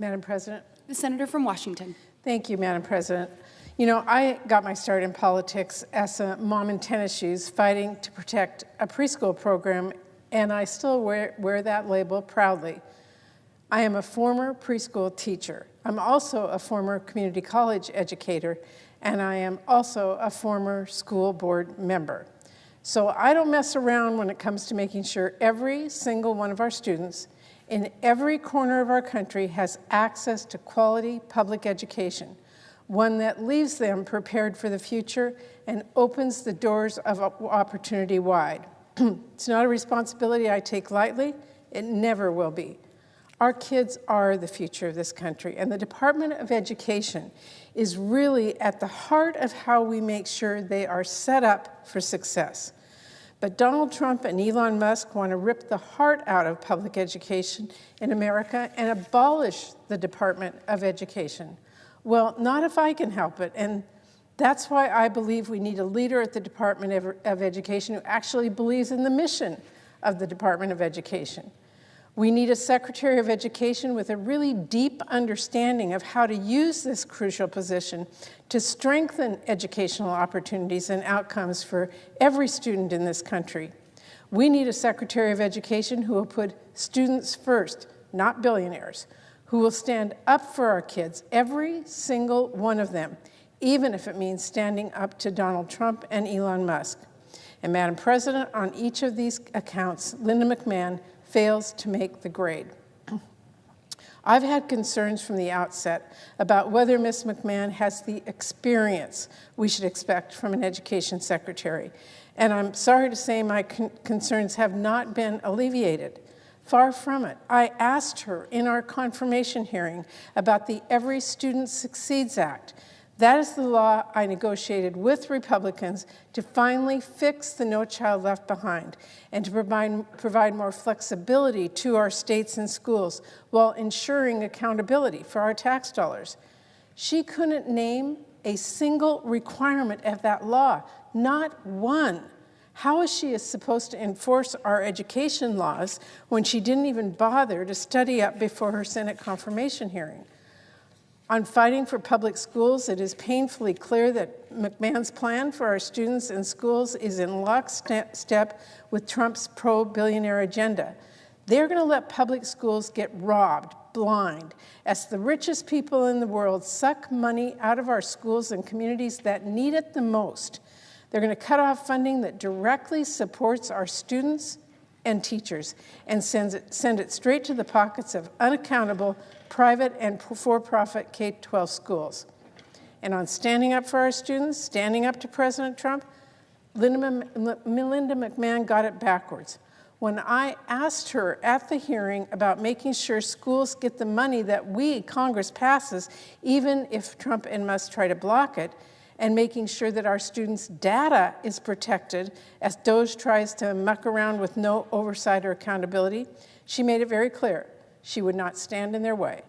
Madam President. The senator from Washington. Thank you, Madam President. You know, I got my start in politics as a mom in tennis shoes fighting to protect a preschool program, and I still wear that label proudly. I am a former preschool teacher. I'm also a former community college educator, and I am also a former school board member. So I don't mess around when it comes to making sure every single one of our students in every corner of our country has access to quality public education, one that leaves them prepared for the future and opens the doors of opportunity wide. It's not a responsibility I take lightly. It never will be. Our kids are the future of this country, and the Department of Education is really at the heart of how we make sure they are set up for success. But Donald Trump and Elon Musk want to rip the heart out of public education in America and abolish the Department of Education. Well, not if I can help it, and that's why I believe we need a leader at the Department of Education who actually believes in the mission of the Department of Education. We need a Secretary of Education with a really deep understanding of how to use this crucial position to strengthen educational opportunities and outcomes for every student in this country. We need a Secretary of Education who will put students first, not billionaires, who will stand up for our kids, every single one of them, even if it means standing up to Donald Trump and Elon Musk. And Madam President, on each of these accounts, Linda McMahon fails to make the grade. I've had concerns from the outset about whether Ms. McMahon has the experience we should expect from an education secretary. And I'm sorry to say my concerns have not been alleviated. Far from it. I asked her in our confirmation hearing about the Every Student Succeeds Act. That is the law I negotiated with Republicans to finally fix the No Child Left Behind and to provide more flexibility to our states and schools while ensuring accountability for our tax dollars. She couldn't name a single requirement of that law, not one. How is she supposed to enforce our education laws when she didn't even bother to study up before her Senate confirmation hearing? On fighting for public schools, it is painfully clear that McMahon's plan for our students and schools is in lockstep with Trump's pro-billionaire agenda. They're going to let public schools get robbed blind as the richest people in the world suck money out of our schools and communities that need it the most. They're going to cut off funding that directly supports our students and teachers and send it straight to the pockets of unaccountable private and for-profit K-12 schools. And on standing up for our students, standing up to President Trump, Linda McMahon got it backwards. When I asked her at the hearing about making sure schools get the money that we, Congress, passes, even if Trump and Musk try to block it, and making sure that our students' data is protected as DoE tries to muck around with no oversight or accountability, she made it very clear she would not stand in their way.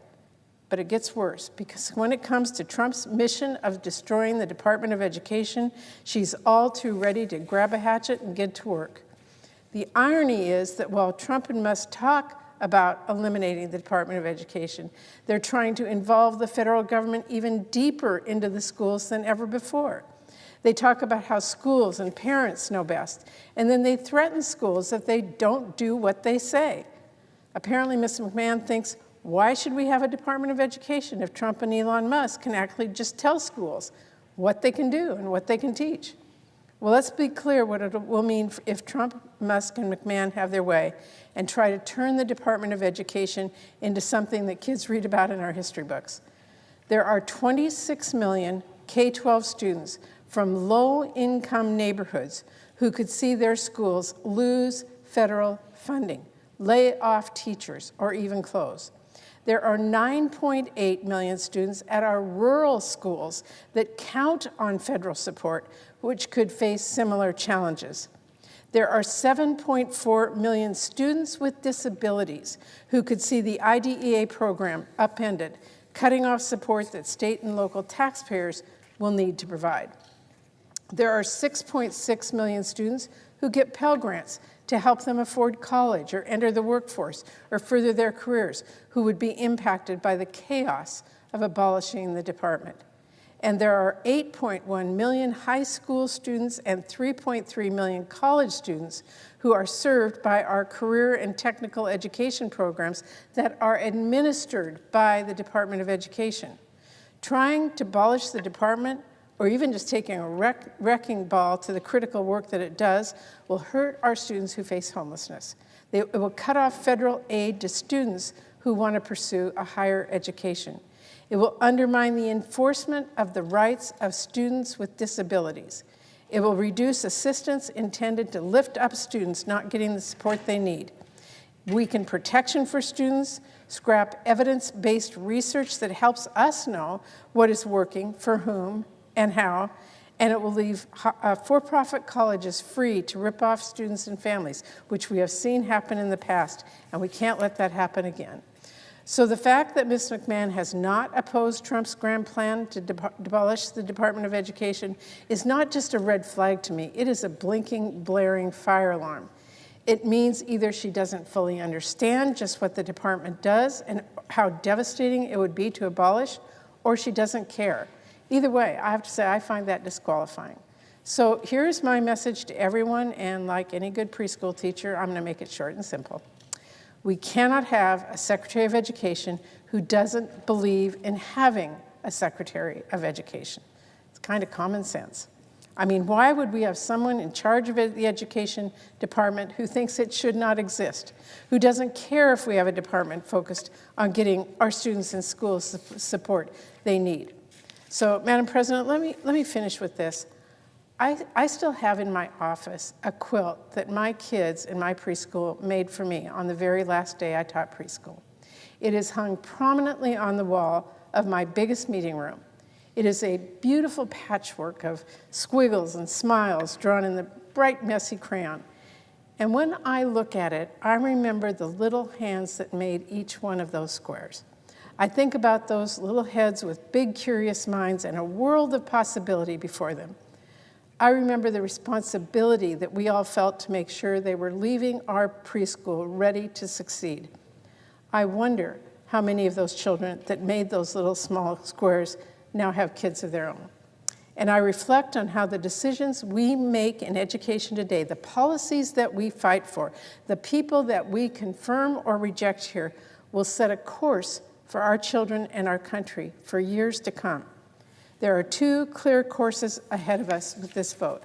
But it gets worse, because when it comes to Trump's mission of destroying the Department of Education, she's all too ready to grab a hatchet and get to work. The irony is that while Trump and Musk talk about eliminating the Department of Education, they're trying to involve the federal government even deeper into the schools than ever before. They talk about how schools and parents know best, and then they threaten schools if they don't do what they say. Apparently, Ms. McMahon thinks, why should we have a Department of Education if Trump and Elon Musk can actually just tell schools what they can do and what they can teach? Well, let's be clear what it will mean if Trump, Musk, and McMahon have their way and try to turn the Department of Education into something that kids read about in our history books. There are 26 million K-12 students from low-income neighborhoods who could see their schools lose federal funding, lay off teachers, or even close. There are 9.8 million students at our rural schools that count on federal support, which could face similar challenges. There are 7.4 million students with disabilities who could see the IDEA program upended, cutting off support that state and local taxpayers will need to provide. There are 6.6 million students who get Pell Grants to help them afford college or enter the workforce or further their careers who would be impacted by the chaos of abolishing the department. And there are 8.1 million high school students and 3.3 million college students who are served by our career and technical education programs that are administered by the Department of Education. Trying to abolish the department, or even just taking a wrecking ball to the critical work that it does, will hurt our students who face homelessness. It will cut off federal aid to students who want to pursue a higher education. It will undermine the enforcement of the rights of students with disabilities. It will reduce assistance intended to lift up students not getting the support they need. Weaken protection for students, scrap evidence-based research that helps us know what is working, for whom, and how, and it will leave for-profit colleges free to rip off students and families, which we have seen happen in the past, and we can't let that happen again. So the fact that Ms. McMahon has not opposed Trump's grand plan to abolish the Department of Education is not just a red flag to me, it is a blinking, blaring fire alarm. It means either she doesn't fully understand just what the department does and how devastating it would be to abolish, or she doesn't care. Either way, I have to say I find that disqualifying. So here's my message to everyone, and like any good preschool teacher, I'm going to make it short and simple. We cannot have a Secretary of Education who doesn't believe in having a Secretary of Education. It's kind of common sense. I mean, why would we have someone in charge of the education department who thinks it should not exist, who doesn't care if we have a department focused on getting our students in schools the support they need? So, Madam President, let me finish with this. I still have in my office a quilt that my kids in my preschool made for me on the very last day I taught preschool. It is hung prominently on the wall of my biggest meeting room. It is a beautiful patchwork of squiggles and smiles drawn in the bright, messy crayon. And when I look at it, I remember the little hands that made each one of those squares. I think about those little heads with big, curious minds and a world of possibility before them. I remember the responsibility that we all felt to make sure they were leaving our preschool ready to succeed. I wonder how many of those children that made those little small squares now have kids of their own. And I reflect on how the decisions we make in education today, the policies that we fight for, the people that we confirm or reject here, will set a course for our children and our country for years to come. There are two clear courses ahead of us with this vote.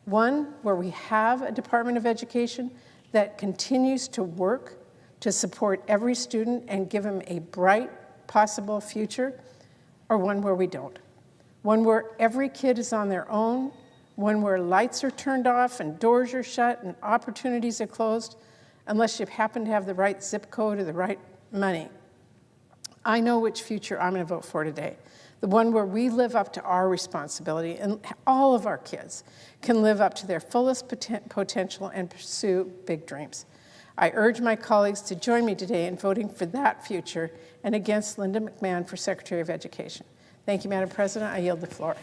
One, where we have a Department of Education that continues to work to support every student and give them a bright possible future, or one where we don't. One where every kid is on their own, one where lights are turned off and doors are shut and opportunities are closed, unless you happen to have the right zip code or the right money. I know which future I'm going to vote for today. The one where we live up to our responsibility and all of our kids can live up to their fullest potential and pursue big dreams. I urge my colleagues to join me today in voting for that future and against Linda McMahon for Secretary of Education. Thank you, Madam President. I yield the floor.